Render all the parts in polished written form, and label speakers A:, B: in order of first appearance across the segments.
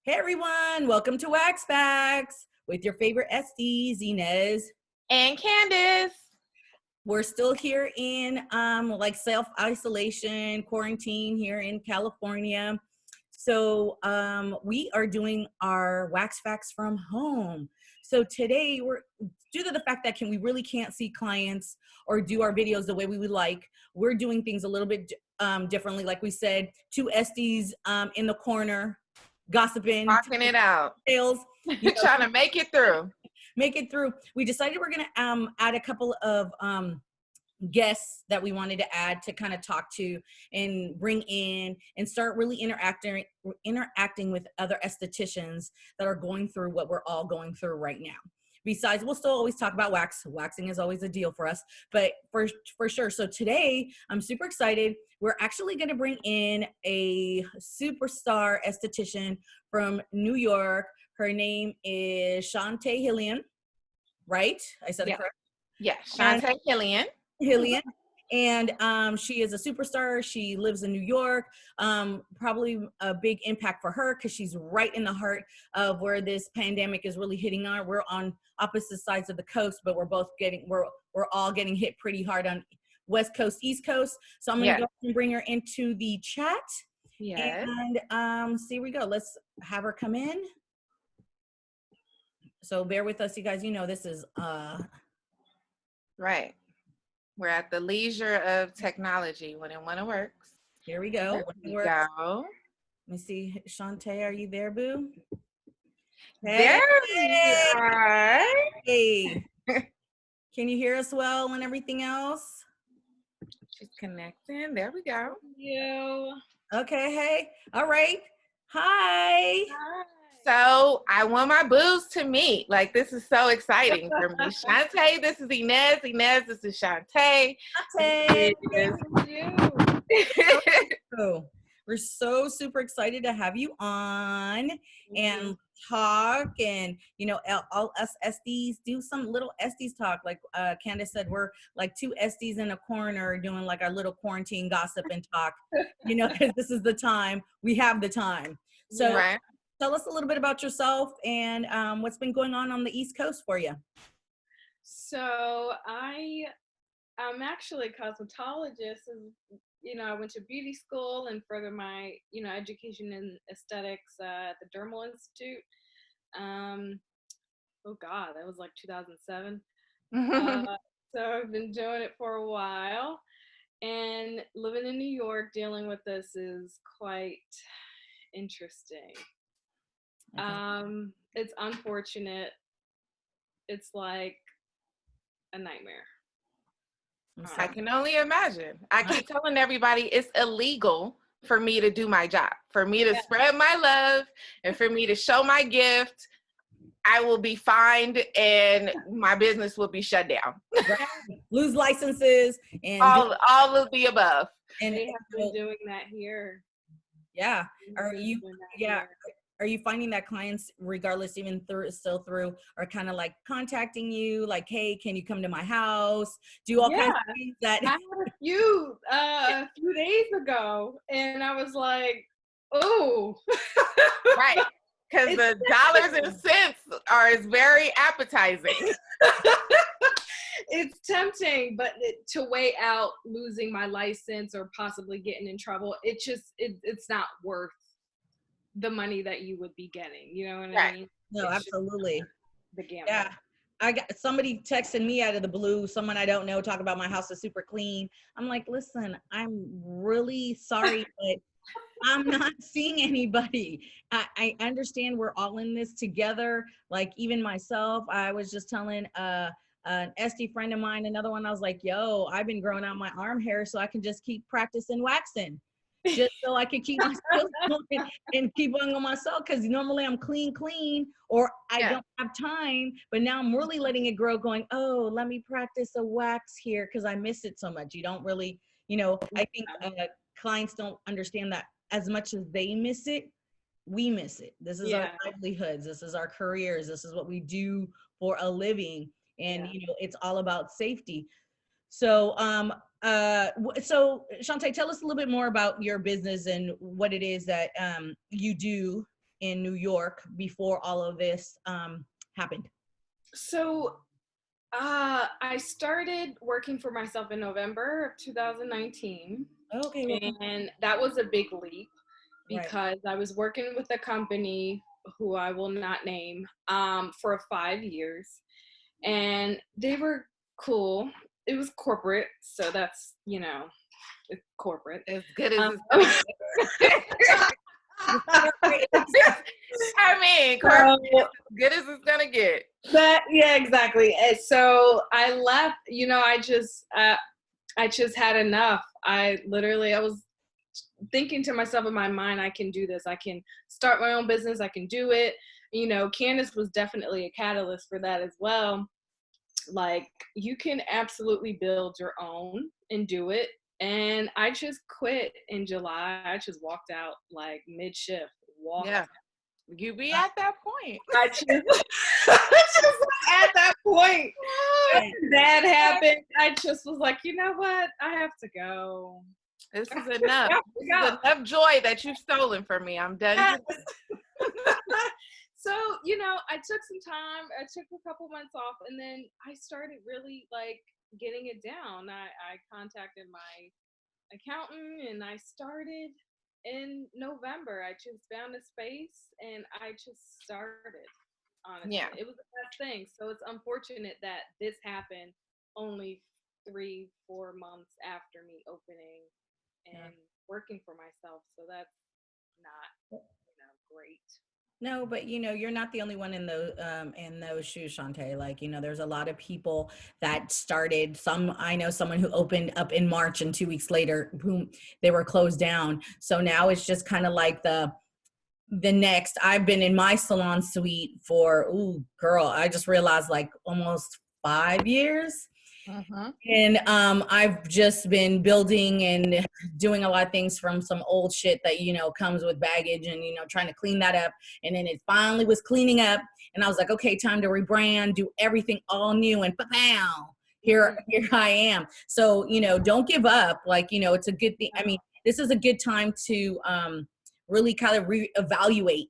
A: Hey everyone, welcome to Wax Facts with your favorite SDs, Inez
B: and Candace.
A: We're still here in like self-isolation, quarantine here in California. So we are doing our Wax Facts from home. So today we're, due to the fact that we really can't see clients or do our videos the way we would like, we're doing things a little bit differently. Like we said, two SDs in the corner, gossiping,
B: Talking it out.
A: Sales,
B: Trying to make it through.
A: We decided we're gonna add a couple of guests that we wanted to add to kind of talk to and bring in and start really interacting with other estheticians that are going through what we're all going through right now. Besides, we'll still always talk about waxing is always a deal for us, but for sure. So today I'm super excited. We're actually going to bring in a superstar esthetician from New York. Her name is Shante Hillian, right? I said it correct?
B: Yeah, Shante
A: Hillian. And she is a superstar. She lives in New York. Probably a big impact for her because she's right in the heart of where this pandemic is really hitting on. We're on opposite sides of the coast, but we're all getting hit pretty hard on West Coast, East Coast. So I'm going to go and bring her into the chat.
B: Yes.
A: And here we go. Let's have her come in. So bear with us, you guys. You know, this is
B: right. We're at the leisure of technology when it works.
A: Here we go.
B: Go.
A: Let me see. Shante, are you there, boo?
B: There we are.
A: Hey. Can you hear us well and everything else?
B: She's connecting. There we go.
C: You.
A: Okay. Hey. All right. Hi.
B: So I want my boos to meet. Like, this is so exciting for me. Shante, this is Inez. Inez, this is Shante.
A: Shante. We're so super excited to have you on and talk, and you know, all us SDs do some little SDs talk. Like Candace said, we're like two SDs in a corner doing like our little quarantine gossip and talk, you know, because this is the time. We have the time. So tell us a little bit about yourself and what's been going on the East Coast for you.
C: So I'm actually a cosmetologist, and you know, I went to beauty school and further my, you know, education in aesthetics at the Dermal Institute. Oh God, that was like 2007. So I've been doing it for a while, and living in New York, dealing with this is quite interesting. It's unfortunate. It's like a nightmare.
B: I can only imagine. I keep telling everybody it's illegal for me to do my job, for me to spread my love, and for me to show my gift. I will be fined and my business will be shut down.
A: Lose licenses and
B: all of the above.
C: And they have been doing that here.
A: Yeah. Are you finding that clients, regardless, even still through, are kind of like contacting you, like, hey, can you come to my house? Do all kinds of things that
C: I had a few days ago, and I was like, oh,
B: right, because the dollars and cents is very appetizing.
C: It's tempting, but to weigh out losing my license or possibly getting in trouble, it's not worth the money that you would be getting, you know what I mean?
A: No, absolutely.
C: The gamble.
A: Yeah. I got somebody texting me out of the blue, someone I don't know, talking about my house is super clean. I'm like, listen, I'm really sorry, but I'm not seeing anybody. I understand we're all in this together. Like even myself, I was just telling an SD friend of mine, another one, I was like, yo, I've been growing out my arm hair so I can just keep practicing waxing. Just so I can keep my skills going and keep on myself, because normally I'm clean, or I don't have time, but now I'm really letting it grow, going, oh, let me practice a wax here because I miss it so much. You don't really, you know, I think clients don't understand that as much as they miss it, we miss it. This is our livelihoods. This is our careers. This is what we do for a living. And, you know, it's all about safety. So, Shante, tell us a little bit more about your business and what it is that you do in New York before all of this happened?
C: So I started working for myself in November of 2019.
A: Okay. Well,
C: And that was a big leap
A: right.
C: because I was working with a company who I will not name for 5 years. And they were cool. It was corporate, so that's, it's corporate.
B: As good as it's gonna get. I mean, corporate is as good as it's gonna get.
C: Yeah, exactly. And so I left. I just had enough. I was thinking to myself in my mind, I can do this. I can start my own business. I can do it. Candace was definitely a catalyst for that as well. Like, you can absolutely build your own and do it. And I just quit in July. I just walked out like mid-shift.
B: Yeah, you be at that point.
C: I just at that point. That happened. I just was like, you know what? I have to go.
B: This is enough. This is enough joy that you've stolen from me. I'm done.
C: So, I took some time. I took a couple months off, and then I started really like getting it down. I contacted my accountant, and I started in November. I just found a space, and I just started. Honestly,
B: Yeah.
C: It was the best thing. So it's unfortunate that this happened only 3-4 months after me opening and working for myself. So that's not, great.
A: No, but you're not the only one in those shoes, Shante. Like, there's a lot of people that started. I know someone who opened up in March, and 2 weeks later, boom, they were closed down. So now it's just kind of like the next. I've been in my salon suite for, I just realized, like almost 5 years.
B: Uh-huh.
A: And I've just been building and doing a lot of things from some old shit that, comes with baggage, and, trying to clean that up. And then it finally was cleaning up, and I was like, okay, time to rebrand, do everything all new, and pow, here I am. So, don't give up. Like, it's a good thing. I mean, this is a good time to really kind of reevaluate,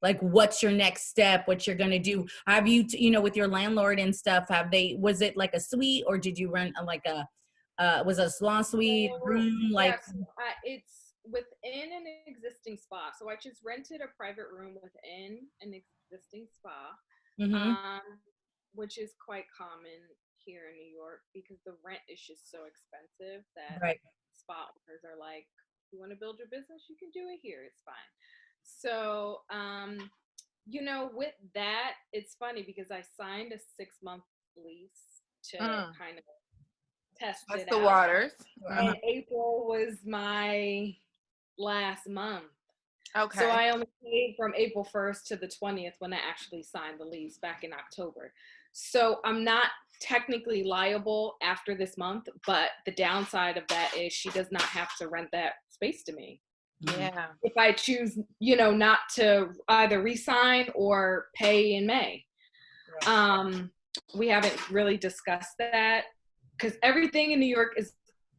A: like, what's your next step, what you're going to do. Have you, with your landlord and stuff, was it like a suite, or did you rent was it a salon suite room? Like,
C: it's within an existing spa. So I just rented a private room within an existing spa, which is quite common here in New York because the rent is just so expensive that spa owners are like, you want to build your business, you can do it here. It's fine. So, with that, it's funny because I signed a 6-month lease to kind of test it out.
B: The waters.
C: And April was my last month.
B: Okay.
C: So I only paid from April 1st to the 20th when I actually signed the lease back in October. So I'm not technically liable after this month, but the downside of that is she does not have to rent that space to me.
B: Yeah.
C: If I choose, not to either re-sign or pay in May. Right. We haven't really discussed that because everything in New York is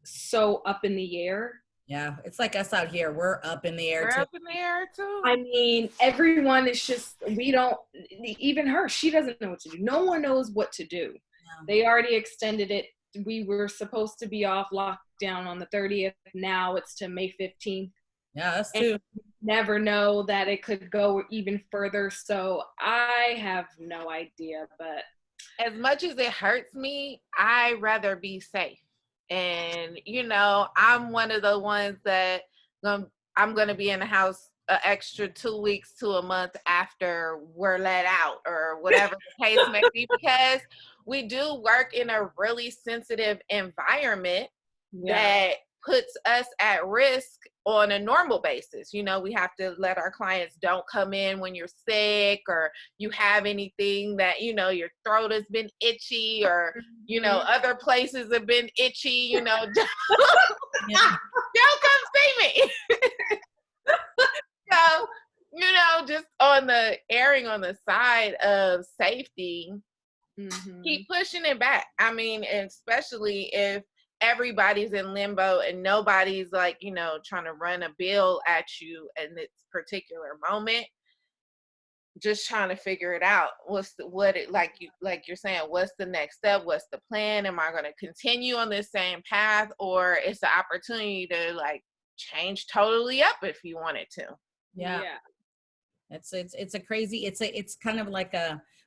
C: so up in the air.
A: Yeah, it's like us out here. We're up in the air too.
B: Up in the air too.
C: I mean, everyone is just, even her, she doesn't know what to do. No one knows what to do. Yeah. They already extended it. We were supposed to be off lockdown on the 30th. Now it's to May 15th.
A: Yeah, that's true.
C: Never know that it could go even further. So I have no idea, but
B: as much as it hurts me, I'd rather be safe. And, I'm one of the ones that I'm going to be in the house an extra 2 weeks to a month after we're let out or whatever the case may be, because we do work in a really sensitive environment that puts us at risk on a normal basis. We have to let our clients don't come in when you're sick or you have anything that, your throat has been itchy or, other places have been itchy, don't come see me. So, just on the erring on the side of safety, keep pushing it back. I mean, especially if everybody's in limbo and nobody's like, trying to run a bill at you in this particular moment. just trying to figure it out. Like you're saying, what's the next step? What's the plan? Am I going to continue on this same path, or it's the opportunity to like change totally up if you wanted to?
A: Yeah. It's a crazy, it's kind of like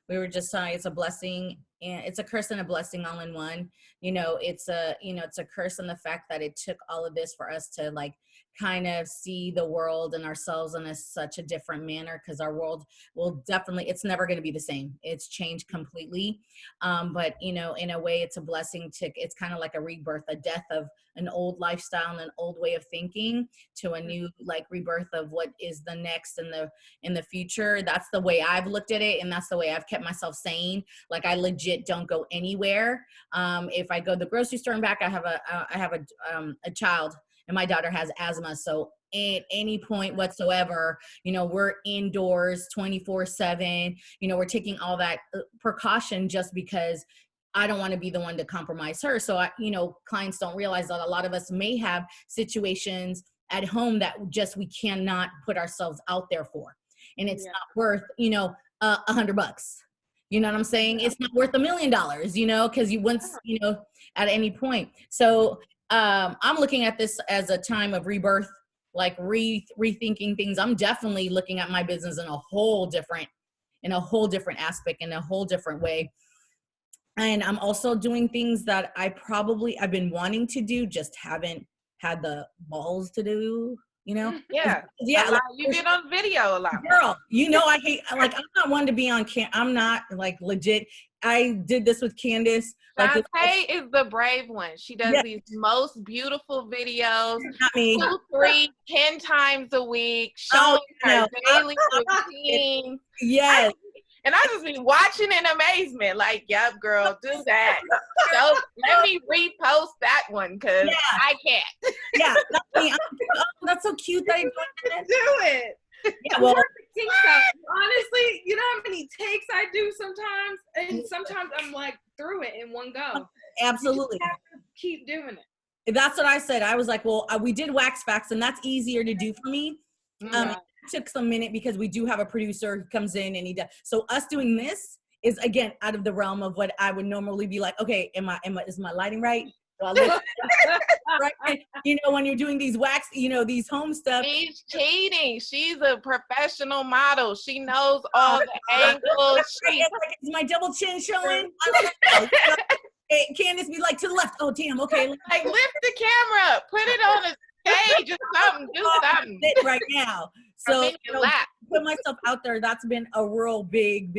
A: we were just saying, it's a blessing and it's a curse and a blessing all in one. It's a curse in the fact that it took all of this for us to like kind of see the world and ourselves in such a different manner, because our world will definitely, it's never going to be the same. It's changed completely. But in a way, it's a blessing it's kind of like a rebirth, a death of an old lifestyle and an old way of thinking to a new like rebirth of what is the next in the future. That's the way I've looked at it, and that's the way I've kept myself sane. Like I legit don't go anywhere. If I go to the grocery store and back, I have a child, and my daughter has asthma. So at any point whatsoever, we're indoors 24/7. We're taking all that precaution just because I don't want to be the one to compromise her. So clients don't realize that a lot of us may have situations at home that just we cannot put ourselves out there for, and it's not worth $100. You know what I'm saying? It's not worth $1 million, because you once at any point. So I'm looking at this as a time of rebirth, like rethinking things. I'm definitely looking at my business in a whole different aspect, in a whole different way. And I'm also doing things that I've been wanting to do, just haven't had the balls to do,
B: Yeah.
A: Like,
B: you've been on video a lot.
A: Girl, I hate, like, I'm not one to be on I'm not like legit. I did this with Candace.
B: Shante is the brave one. She does these most beautiful videos,
A: not me.
B: 2, 3, 10 times a week, showing her daily routine.
A: Yes.
B: And I just be watching in amazement, like, yep, girl, do that. So let me repost that one, because I can't.
A: Yeah, that's me. That's so cute that I do
B: it.
A: Yeah, well,
C: honestly, you know how many takes I do sometimes? And sometimes I'm like through it in one go.
A: Absolutely.
C: You just have to keep doing it.
A: That's what I said. I was like, well, we did wax facts, and that's easier to do for me. It took some minute because we do have a producer who comes in and he does. So us doing this is, again, out of the realm of what I would normally be like, okay, is my lighting right? Do I look right? When you're doing these wax, these home stuff.
B: She's cheating. She's a professional model. She knows all the angles.
A: Is my double chin showing? Candace be like, to the left. Oh, damn. Okay.
B: Like, lift the camera. Put it on a stage or something. Do something.
A: Right now. So put myself out there. That's been a real big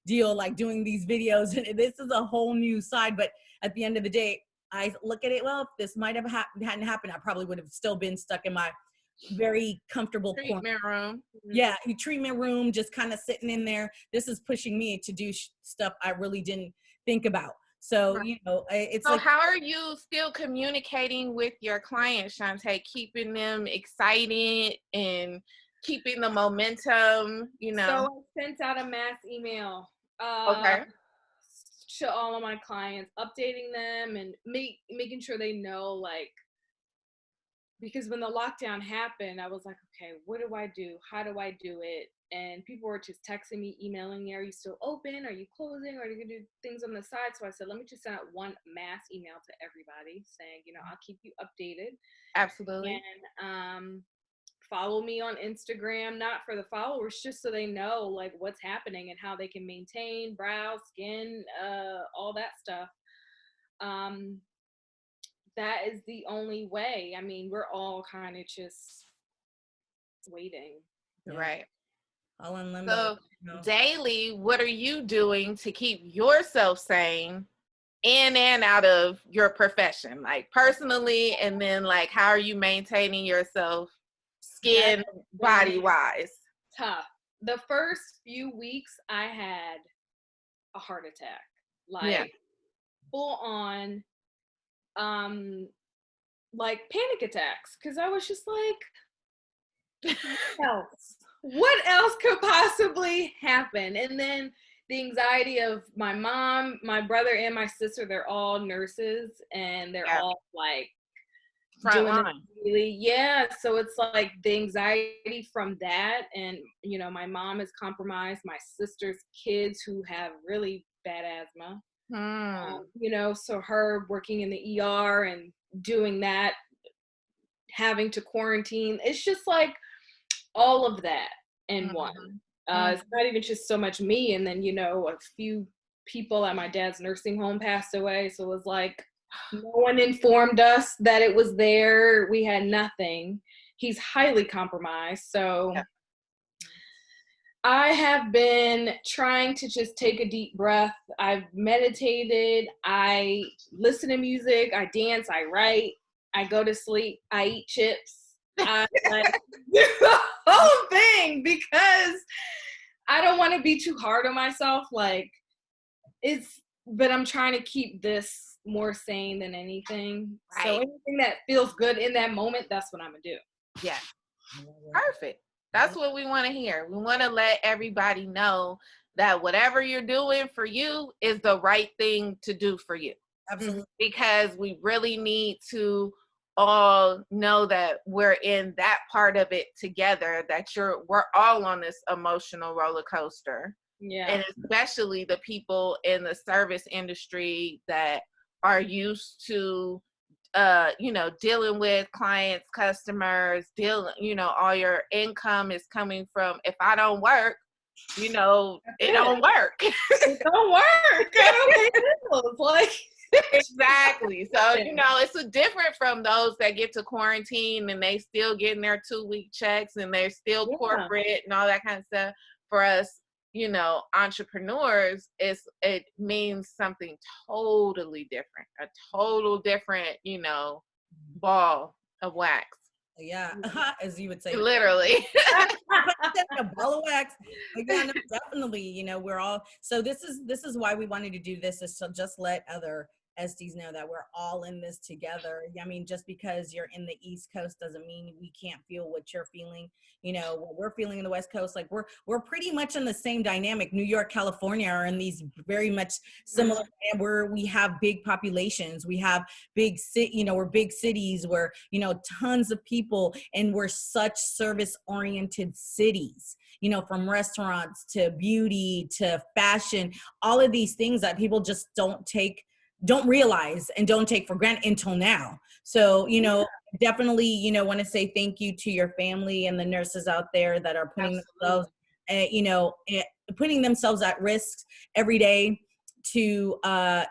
A: deal, like doing these videos. And this is a whole new side. But at the end of the day, I look at it, well, if this might have hadn't happened, I probably would have still been stuck in my very comfortable
B: treatment room.
A: Yeah, treatment room, just kind of sitting in there. This is pushing me to do stuff I really didn't think about. So, it's
B: so how are you still communicating with your clients, Shante, keeping them excited and keeping the momentum, So
C: I sent out a mass email to all of my clients, updating them and making sure they know, like, because when the lockdown happened, I was like, okay, what do I do? How do I do it? And people were just texting me, emailing me, are you still open? Are you closing? Are you going to do things on the side? So I said, let me just send out one mass email to everybody saying, I'll keep you updated.
B: Absolutely.
C: And follow me on Instagram, not for the followers, just so they know like what's happening and how they can maintain brow, skin, all that stuff. That is the only way. I mean, we're all kind of just waiting.
B: Right.
A: All in limbo.
B: So daily, what are you doing to keep yourself sane in and out of your profession, like personally, and then like how are you maintaining yourself skin body wise?
C: Tough. The first few weeks I had a heart attack, like full on like panic attacks, because I was just like, what else could possibly happen? And then the anxiety of my mom, my brother, and my sister, they're all nurses, and they're all like
B: Front line.
C: Really, yeah. So it's like the anxiety from that. And, you know, my mom is compromised, my sister's kids who have really bad asthma. You know, so her working in the ER and doing that, having to quarantine, it's just like all of that in one. It's not even just so much me. And then, you know, a few people at my dad's nursing home passed away. So it was like, no one informed us that it was there. We had nothing. He's highly compromised. So I have been trying to just take a deep breath. I've meditated. I listen to music. I dance. I write. I go to sleep. I eat chips. I like the whole thing because I don't want to be too hard on myself. Like but I'm trying to keep this more sane than anything. Right. So anything that feels good in that moment, that's what I'm gonna do.
B: Yeah. Perfect. That's what we want to hear. We want to let everybody know that whatever you're doing for you is the right thing to do for you.
A: Absolutely.
B: Because we really need to all know that we're in that part of it together, that we're all on this emotional roller coaster.
C: Yeah.
B: And especially the people in the service industry that are used to you know, dealing with clients, customers, all your income is coming from, if I don't work, you know, it don't work.
C: It don't work. I don't know. Like
B: exactly. So, you know, it's different from those that get to quarantine and they still getting their 2-week checks and they're still corporate and all that kind of stuff. For us, you know, entrepreneurs, it means something totally different, a total different, you know, ball of wax.
A: Yeah, as you would say.
B: Literally.
A: A ball of wax. Yeah, no, definitely, you know, we're all, so this is why we wanted to do this, is to just let other SDs know that we're all in this together. I mean, just because you're in the East Coast doesn't mean we can't feel what you're feeling. You know, what we're feeling in the West Coast, like we're pretty much in the same dynamic. New York, California are in these very much similar, where we have big populations, we have big we're big cities where, you know, tons of people, and we're such service oriented cities, you know, from restaurants to beauty to fashion, all of these things that people just don't realize and don't take for granted until now. So, you know, definitely, you know, want to say thank you to your family and the nurses out there that are putting themselves, putting themselves at risk every day to,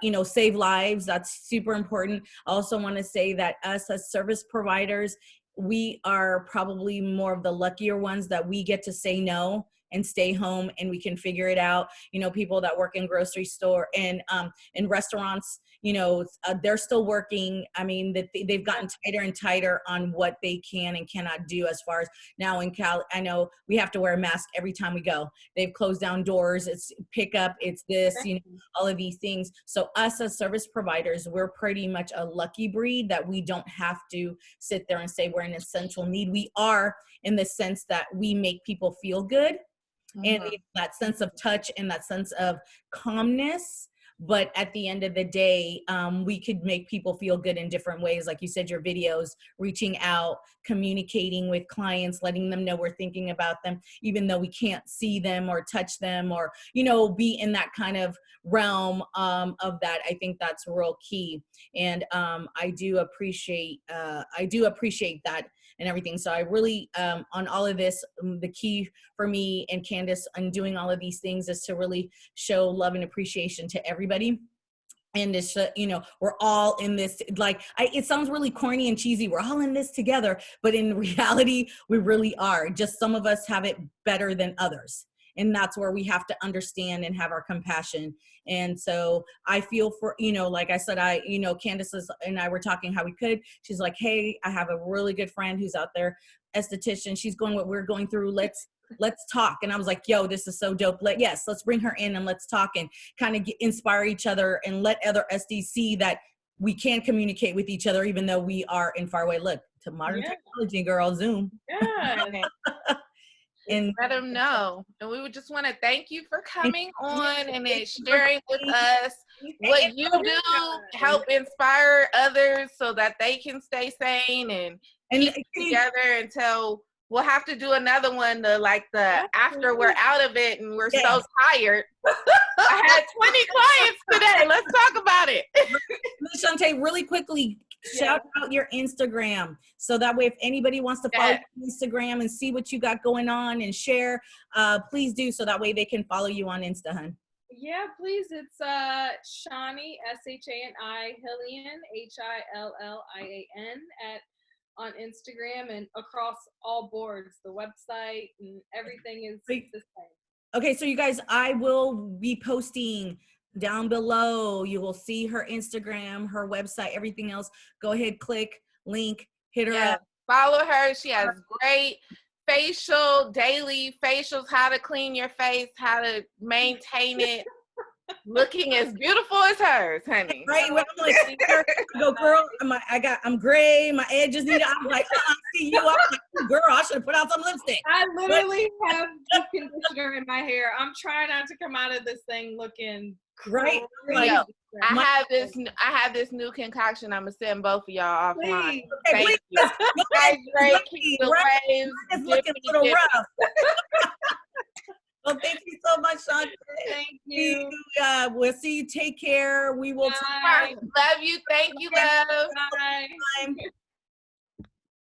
A: you know, save lives. That's super important. I also want to say that us as service providers, we are probably more of the luckier ones that we get to say no and stay home and we can figure it out. You know, people that work in grocery store and in restaurants, you know, they're still working. I mean, they've gotten tighter and tighter on what they can and cannot do. As far as now in Cal, I know we have to wear a mask every time we go. They've closed down doors. It's pickup. It's this, you know, all of these things. So us as service providers, we're pretty much a lucky breed that we don't have to sit there and say we're an essential need. We are, in the sense that we make people feel good. And that sense of touch and that sense of calmness. But at the end of the day, we could make people feel good in different ways. Like you said, your videos, reaching out, communicating with clients, letting them know we're thinking about them, even though we can't see them or touch them or, you know, be in that kind of realm of that. I think that's real key. And I do appreciate that and everything. So I really, on all of this, the key for me and Candace on doing all of these things is to really show love and appreciation to everybody. And it's, you know, we're all in this, like, it sounds really corny and cheesy. We're all in this together, but in reality, we really are. Just some of us have it better than others. And that's where we have to understand and have our compassion. And so I feel for, you know, like I said, Candace and I were talking how we could. She's like, hey, I have a really good friend who's out there, esthetician. She's going what we're going through. Let's talk. And I was like, yo, this is so dope. Let's bring her in and let's talk and kind of inspire each other and let other SDs see that we can communicate with each other, even though we are in far away. Look, to modern technology, girl, Zoom.
C: Yeah.
A: And
B: let them know. And we would just want to thank you for coming on and then sharing with us what you do, help inspire others so that they can stay sane and keep together until we'll have to do another one after we're out of it and we're so tired. I had 20 clients today. Let's talk about it.
A: Shante, really quickly, shout out your Instagram. So that way, if anybody wants to follow you on Instagram and see what you got going on and share, please do. So that way they can follow you on Insta, hun.
C: Yeah, please. It's Shani, Shani Hillian, Hillian on Instagram and across all boards. The website and everything is the same.
A: Okay, so you guys, I will be posting down below. You will see her Instagram, her website, everything else. Go ahead, click, link, hit her up.
B: Follow her. She has great daily facials, how to clean your face, how to maintain it. Looking as beautiful as hers, honey.
A: Right? When I'm like, I go, girl, I'm gray, my edges need. I'm like, I see you. I'm like, girl, I should have put out some lipstick.
C: I literally have deep conditioner in my hair. I'm trying not to come out of this thing looking
A: right.
B: Like, I have this new concoction. I'm gonna send both of y'all offline.
A: Okay,
B: you. Hydrate, keep the waves.
A: It's looking a little rough. Well, thank you so much, Shante.
C: Thank you.
A: We'll see you. Take care. We will.
B: Love you. Thank you, love.
C: Bye.